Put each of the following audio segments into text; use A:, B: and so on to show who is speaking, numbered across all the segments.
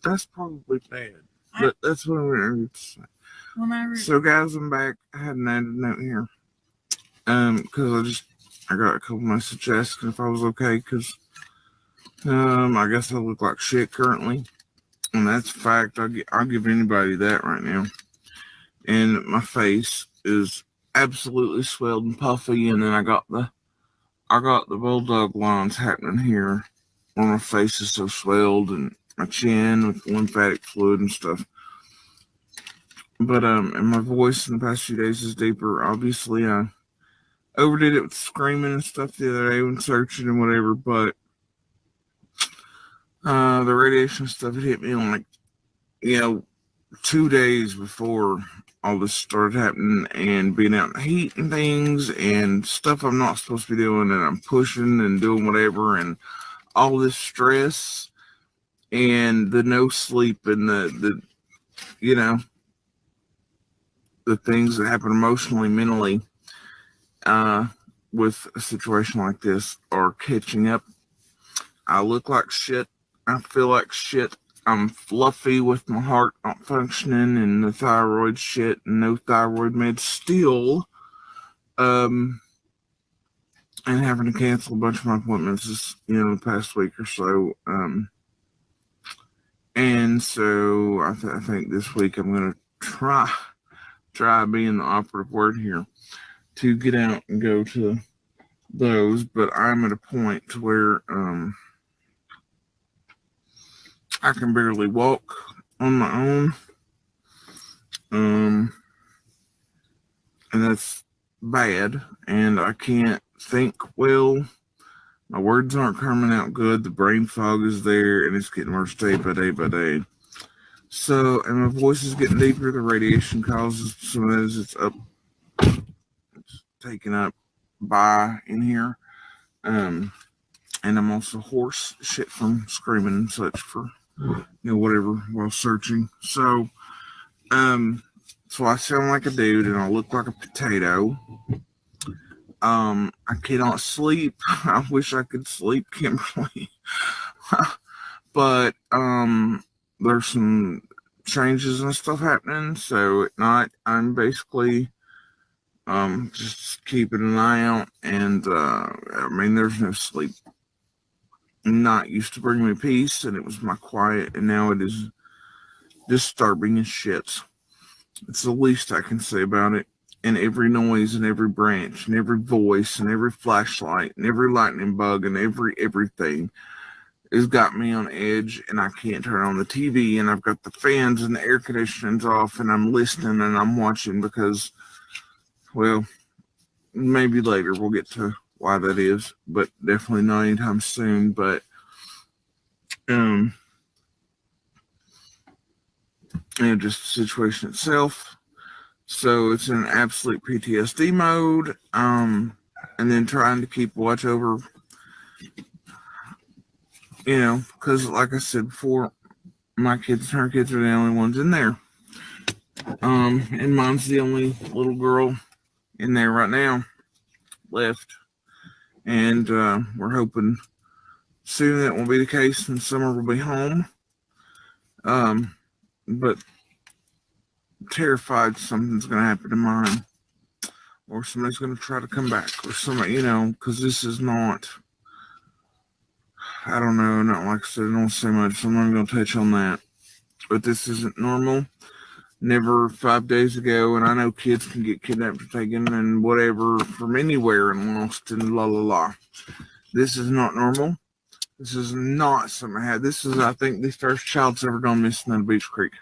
A: That's probably bad. But that's what I'm going to say. So, guys, I'm back. I had an added note here. Because I got a couple messages asking if I was okay. Because I guess I look like shit currently, and that's a fact. I'll give anybody that right now. And my face is absolutely swelled and puffy, and then I got the bulldog lines happening here, where my face is so swelled, and my chin with lymphatic fluid and stuff. But and my voice in the past few days is deeper. Obviously, I overdid it with screaming and stuff the other day when searching and whatever. But the radiation stuff it hit me on like, you know, 2 days before all this started happening, and being out in the heat and things and stuff I'm not supposed to be doing, and I'm pushing and doing whatever, and all this stress and the no sleep and the you know the things that happen emotionally, mentally, uh, with a situation like this are catching up. I look like shit. I feel like shit. I'm fluffy with my heart not functioning and the thyroid shit and no thyroid meds still. Um, and having to cancel a bunch of my appointments this, the past week or so. And so I think this week I'm gonna try being the operative word here to get out and go to those, but I'm at a point to where I can barely walk on my own, um, and that's bad. And I can't think well. My words aren't coming out good. The brain fog is there, and it's getting worse day by day by day. So, and my voice is getting deeper. The radiation causes some of this. It's taken up by in here. And I'm also hoarse shit from screaming and such for whatever while searching. Um, so I sound like a dude and I look like a potato. I cannot sleep. I wish I could sleep, Kimberly. But there's some changes and stuff happening. So at night I'm basically just keeping an eye out, and there's no sleep. Not used to bring me peace, and it was my quiet, and now it is disturbing as shit. It's the least I can say about it. And every noise and every branch and every voice and every flashlight and every lightning bug and everything has got me on edge, and I can't turn on the TV, and I've got the fans and the air conditioning's off, and I'm listening and I'm watching because, well, maybe later we'll get to why that is, but definitely not anytime soon. But um just the situation itself. So it's in absolute PTSD mode. And then trying to keep watch over, because like I said before, my kids and her kids are the only ones in there. And mine's the only little girl in there right now left. And we're hoping soon that will be the case and summer will be home. But terrified something's going to happen to mine, or somebody's going to try to come back, or somebody, because this is not, I don't know, not like I said, I don't say much, so I'm not going to touch on that. But this isn't normal. Never 5 days ago, and I know kids can get kidnapped or taken and whatever from anywhere and lost and la la la. This is not normal. This is not something I had. This is, I think, the first child's ever gone missing in Beach Creek.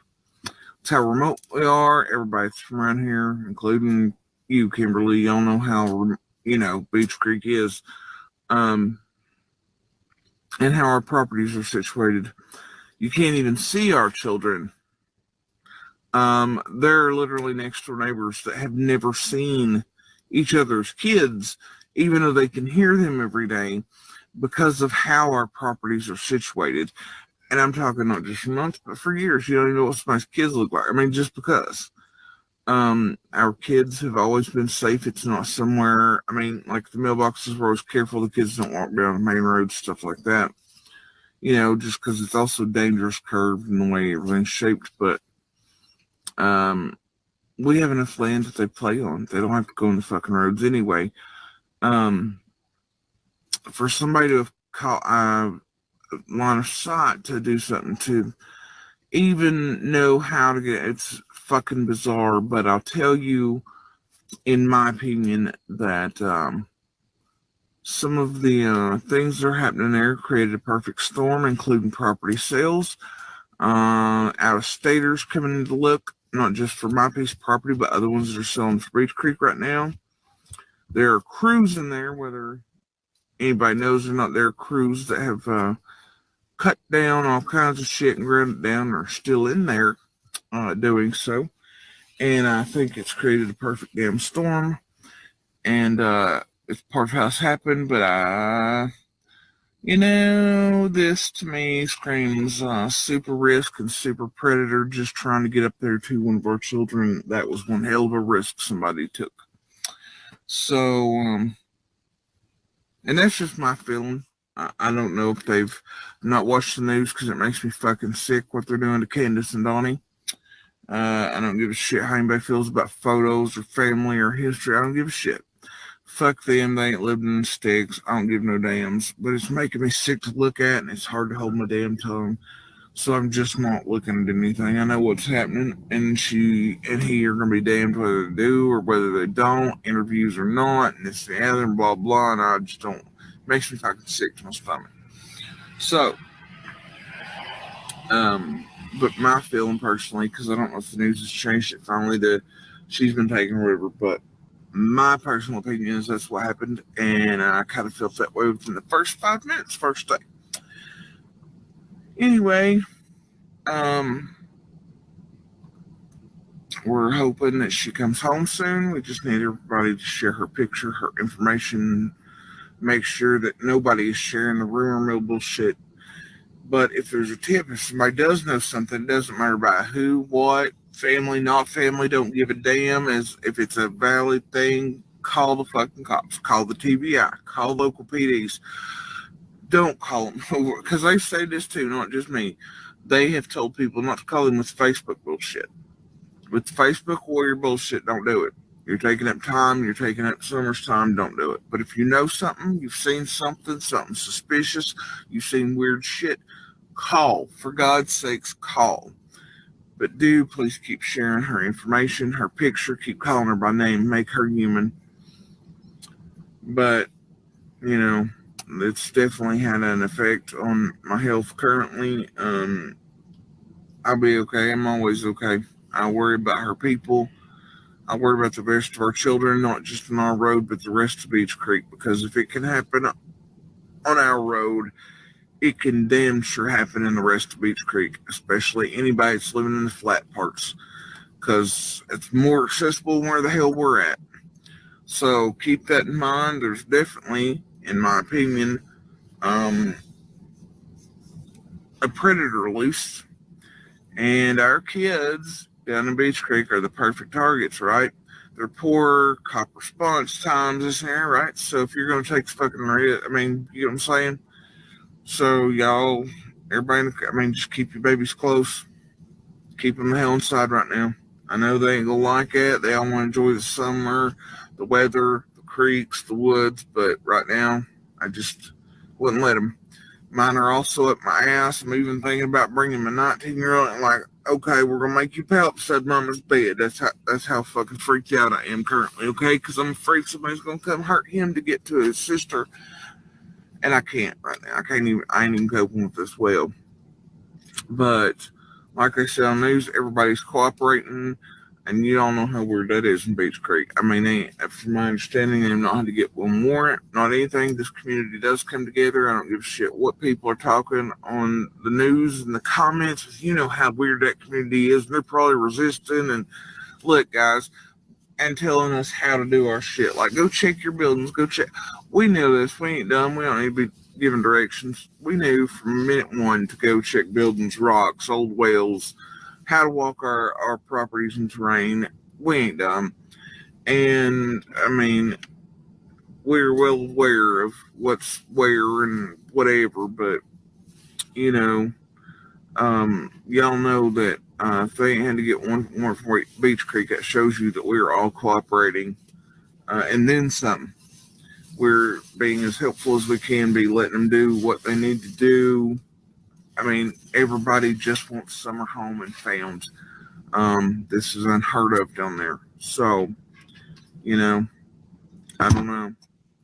A: It's how remote we are. Everybody's from around here, including you, Kimberly. Y'all know how, Beach Creek is. And how our properties are situated. You can't even see our children. They're literally next door neighbors that have never seen each other's kids, even though they can hear them every day, because of how our properties are situated. And I'm talking not just for months, but for years. You don't even know what somebody's kids look like. I mean, just because. Our kids have always been safe. It's not somewhere, like the mailboxes, we're always careful the kids don't walk down the main road, stuff like that. just because it's also dangerous curved in the way everything's shaped. But um, we have enough land that they play on. They don't have to go on the fucking roads anyway. Um, for somebody to have caught line of sight to do something to even know how to get it's fucking bizarre. But I'll tell you, in my opinion, that some of the things that are happening there created a perfect storm, including property sales. Out of staters coming in to look, not just for my piece of property, but other ones that are selling for Beach Creek right now. There are crews in there, whether anybody knows or not, there are crews that have cut down all kinds of shit and ground it down, are still in there doing so. And I think it's created a perfect damn storm. And it's part of how it's happened, but this to me screams super risk and super predator just trying to get up there to one of our children. That was one hell of a risk somebody took. So, and that's just my feeling. I don't know if they've not watched the news because it makes me fucking sick what they're doing to Candace and Donnie. I don't give a shit how anybody feels about photos or family or history. I don't give a shit. Fuck them. They ain't living in sticks. I don't give no dams. But it's making me sick to look at, and it's hard to hold my damn tongue. So I'm just not looking at anything. I know what's happening, and she and he are going to be damned whether they do or whether they don't. Interviews or not, and it's the other and blah blah. And I just don't. It makes me fucking sick to my stomach. So, but my feeling personally, because I don't know if the news has changed it finally, that she's been taken or whatever, but my personal opinion is that's what happened, and I kind of felt that way within the first 5 minutes, first day. Anyway, we're hoping that she comes home soon. We just need everybody to share her picture, her information, make sure that nobody is sharing the rumor mill bullshit. But if there's a tip, if somebody does know something, it doesn't matter about who, what, family, not family, don't give a damn. As if it's a valid thing, call the fucking cops, call the TBI, call local PDs. Don't call them over because they say this too, not just me. They have told people not to call them with Facebook bullshit. With Facebook warrior bullshit, don't do it. You're taking up time, you're taking up summer's time, don't do it. But if you know something, you've seen something suspicious, you've seen weird shit, call. For God's sakes, call. But do please keep sharing her information, her picture, keep calling her by name, make her human. But, it's definitely had an effect on my health currently. I'll be okay. I'm always okay. I worry about her people. I worry about the rest of our children, not just on our road, but the rest of Beach Creek. Because if it can happen on our road, it can damn sure happen in the rest of Beach Creek, especially anybody that's living in the flat parts. Because it's more accessible where the hell we're at. So keep that in mind. There's definitely, in my opinion, a predator loose. And our kids down in Beach Creek are the perfect targets, right? They're poor, cop response times, this and that, right? So if you're going to take the fucking risk, you know what I'm saying? So y'all, everybody, just keep your babies close. Keep them the hell inside right now. I know they ain't going to like it. They all want to enjoy the summer, the weather, the creeks, the woods. But right now, I just wouldn't let them. Mine are also up my ass. I'm even thinking about bringing my 19-year-old and like, okay, we're gonna make you pal beside mama's bed. That's how fucking freaked out I am currently. Okay, because I'm afraid somebody's gonna come hurt him to get to his sister, and I can't right now. I ain't even coping with this well. But like I said on news, everybody's cooperating. And you all know how weird that is in Beach Creek. From my understanding, they've not had to get one warrant, not anything. This community does come together. I don't give a shit what people are talking on the news and the comments. You know how weird that community is. And they're probably resisting. And look, guys, and telling us how to do our shit. Like, go check your buildings. Go check. We knew this. We ain't dumb. We don't need to be giving directions. We knew from minute one to go check buildings, rocks, old wells, how to walk our properties in terrain. We ain't dumb. And, we're well aware of what's where and whatever, but, you know, y'all know that if they had to get one more from Beach Creek, that shows you that we're all cooperating, and then some. We're being as helpful as we can be, letting them do what they need to do. I mean, everybody just wants summer home and found. This is unheard of down there. So, you know, I don't know.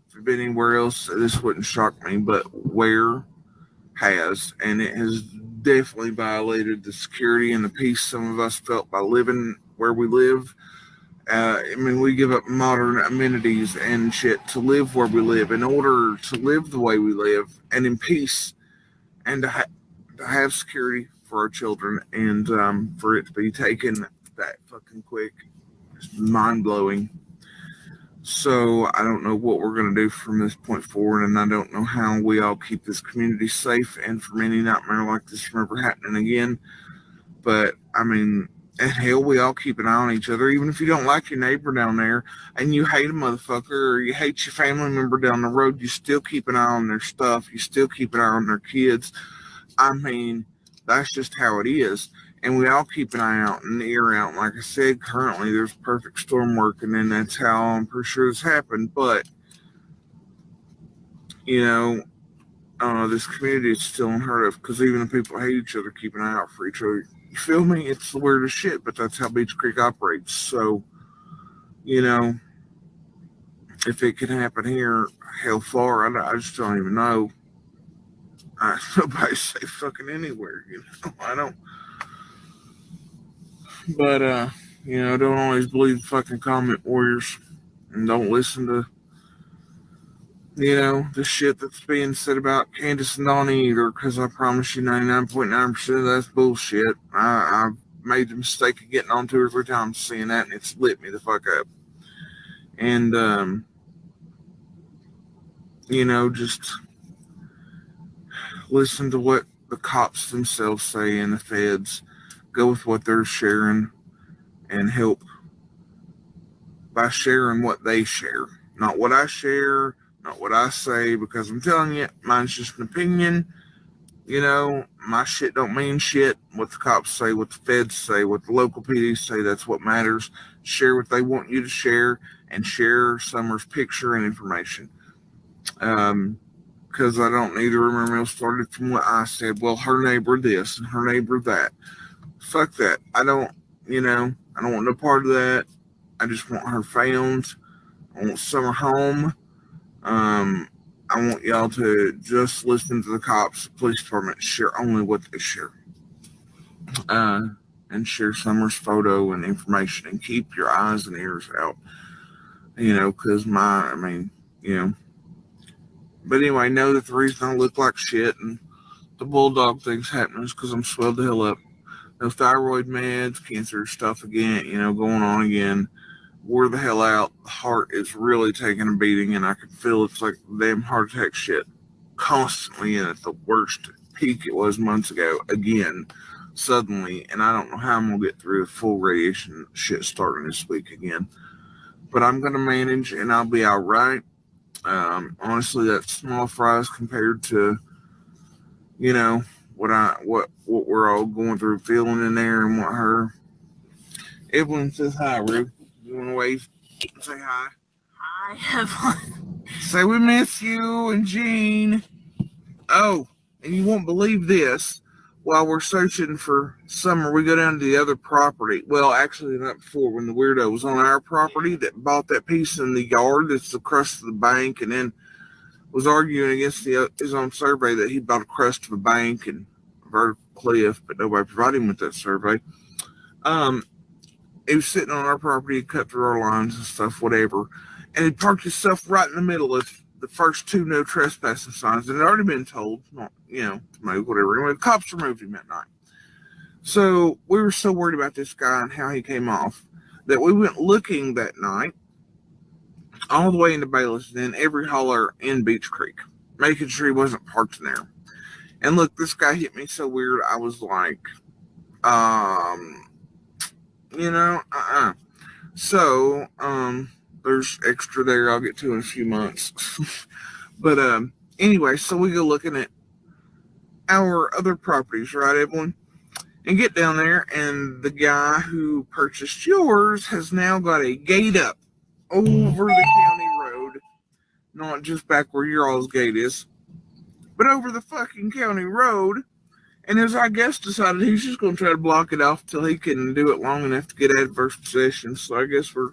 A: If it'd been anywhere else, this wouldn't shock me, but where has, and it has definitely violated the security and the peace some of us felt by living where we live. I mean, we give up modern amenities and shit to live where we live in order to live the way we live and in peace and to have security for our children and for it to be taken that fucking quick. It's mind blowing. So I don't know what we're going to do from this point forward, and I don't know how we all keep this community safe and from any nightmare like this from ever happening again. But I mean, and hell, we all keep an eye on each other, even if you don't like your neighbor down there and you hate a motherfucker or you hate your family member down the road, you still keep an eye on their stuff. You still keep an eye on their kids. I mean, that's just how it is. And we all keep an eye out and an ear out. Like I said, currently there's perfect storm working, and that's how I'm pretty sure this happened. But, you know, this community is still unheard of because even the people that hate each other keep an eye out for each other. You feel me? It's the weirdest shit, but that's how Beach Creek operates. So, you know, if it can happen here, hell far, I just don't even know. Nobody's safe fucking anywhere, you know. I don't. But, you know, don't always believe fucking comment warriors and don't listen to, you know, the shit that's being said about Candace and Donnie either, because I promise you 99.9% of that's bullshit. I've made the mistake of getting on 2 or 3 times seeing that, and it's lit me the fuck up. And, you know, just listen to what the cops themselves say and the feds. Go with what they're sharing and help by sharing what they share. Not what I share, not what I say, because I'm telling you, mine's just an opinion. You know, my shit don't mean shit. What the cops say, what the feds say, what the local PDs say, that's what matters. Share what they want you to share and share Summer's picture and information. Because I don't need to remember it started from what I said. Well, her neighbor this and her neighbor that. Fuck that. I don't want no part of that. I just want her found. I want Summer home. I want y'all to just listen to the cops, the police department, share only what they share. And share Summer's photo and information and keep your eyes and ears out. You know, because you know. But anyway, know that the reason I look like shit and the bulldog thing's happening is because I'm swelled the hell up. No thyroid meds, cancer stuff again, you know, going on again. Wore the hell out. The heart is really taking a beating, and I can feel it's like damn heart attack shit constantly and at the worst peak it was months ago again, suddenly. And I don't know how I'm going to get through the full radiation shit starting this week again. But I'm going to manage, and I'll be all right. Honestly, that's small fries compared to, you know, what we're all going through, feeling in there, and what her. Evelyn says hi, Rue. You want to wave? Say hi.
B: Hi, Evelyn.
A: Say we miss you and Jean. Oh, and you won't believe this. While we're searching for Summer, we go down to the other property. Well, actually, not before, when the weirdo was on our property that bought that piece in the yard that's across the bank, and then was arguing against his own survey that he bought a crust of a bank and a vertical cliff, but nobody provided him with that survey. He was sitting on our property, cut through our lines and stuff, whatever, and he parked himself right in the middle of the first 2 no trespassing signs that had already been told, not, you know, to move, whatever. Anyway, the cops removed him that night. So we were so worried about this guy and how he came off that we went looking that night all the way into Bayless and then every holler in Beach Creek, making sure he wasn't parked in there. And look, this guy hit me so weird, I was like, you know, So, there's extra there I'll get to in a few months. But, anyway, so we go looking at our other properties, right, Evelyn? And get down there, and the guy who purchased yours has now got a gate up over the county road, not just back where your all's gate is, but over the fucking county road. And as I guess decided he's just going to try to block it off till he can do it long enough to get adverse possession. So I guess we're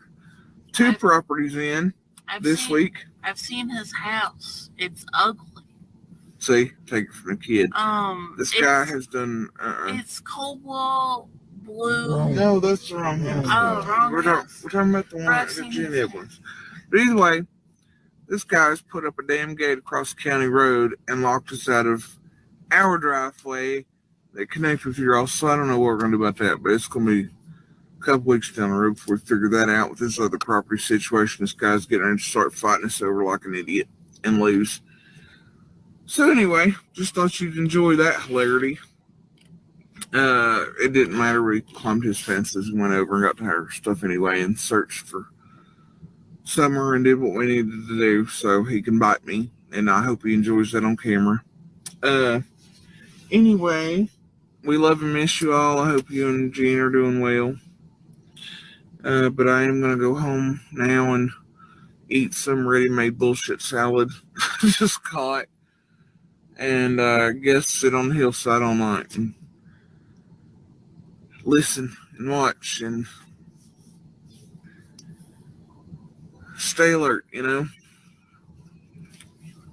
A: two
B: I've-
A: properties in this week.
B: I've seen his house. It's ugly.
A: See, take it from a kid. This guy
B: it's-
A: has done.
B: It's cobalt blue.
A: No, that's the wrong house.
B: Oh, wrong
A: we're
B: house.
A: talking about the one
B: I've
A: at
B: seen
A: Jen
B: his
A: Edwards. But either way, this guy's put up a damn gate across the county road and locked us out of our driveway that connects with your house. So I don't know what we're going to do about that, but it's going to be a couple weeks down the road before we figure that out with this other property situation. This guy's getting ready to start fighting us over like an idiot and lose. So anyway, just thought you'd enjoy that hilarity. It didn't matter. We climbed his fences and went over and got to our stuff anyway and searched for Summer and did what we needed to do so he can bite me. And I hope he enjoys that on camera. Anyway, we love and miss you all. I hope you and Jean are doing well. But I am going to go home now and eat some ready-made bullshit salad just caught. And guess sit on the hillside all night and listen and watch and stay alert, you know.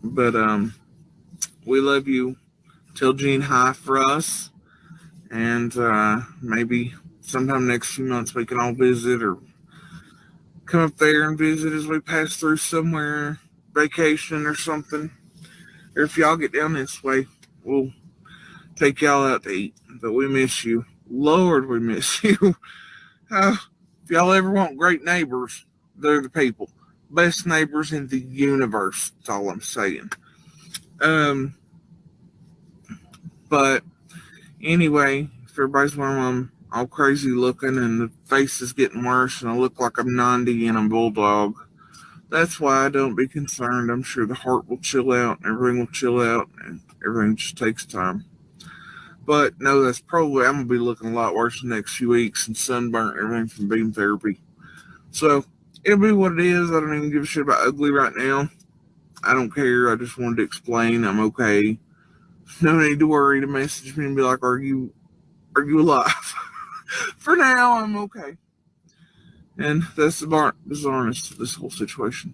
A: But we love you. Tell Jean hi for us, and maybe sometime next few months we can all visit or come up there and visit as we pass through somewhere, vacation or something. Or if y'all get down this way, we'll take y'all out to eat. But we miss you. Lord, we miss you. If y'all ever want great neighbors, they're the people. Best neighbors in the universe. That's all I'm saying. But anyway, if everybody's wondering I'm all crazy looking and the face is getting worse and I look like I'm 90 and I'm a bulldog, that's why I don't be concerned. I'm sure the heart will chill out and everything will chill out and everything just takes time. But no, that's probably, I'm going to be looking a lot worse the next few weeks and sunburnt and everything from beam therapy. So it'll be what it is. I don't even give a shit about ugly right now. I don't care. I just wanted to explain I'm okay. No need to worry to message me and be like, are you alive? For now, I'm okay. And that's the bizarreness of this whole situation.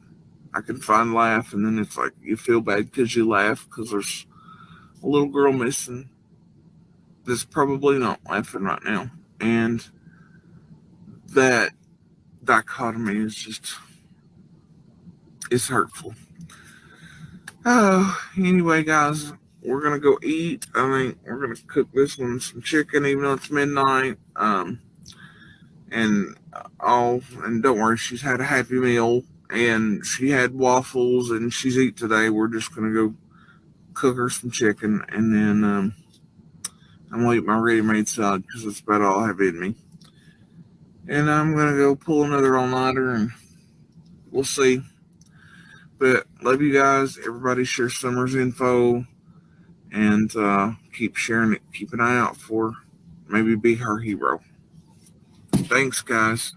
A: I can find laugh, and then it's like you feel bad because you laugh because there's a little girl missing that's probably not laughing right now. And that dichotomy is just, it's hurtful. Oh, anyway, guys, we're going to go eat. I think we're going to cook this one some chicken, even though it's midnight. And don't worry, she's had a happy meal and she had waffles and she's eat today. We're just going to go cook her some chicken and then I'm going to eat my ready-made salad because that's about all I have in me. And I'm going to go pull another all-nighter and we'll see. But love you guys. Everybody share Summer's info and keep sharing it. Keep an eye out for maybe be her hero. Thanks, guys.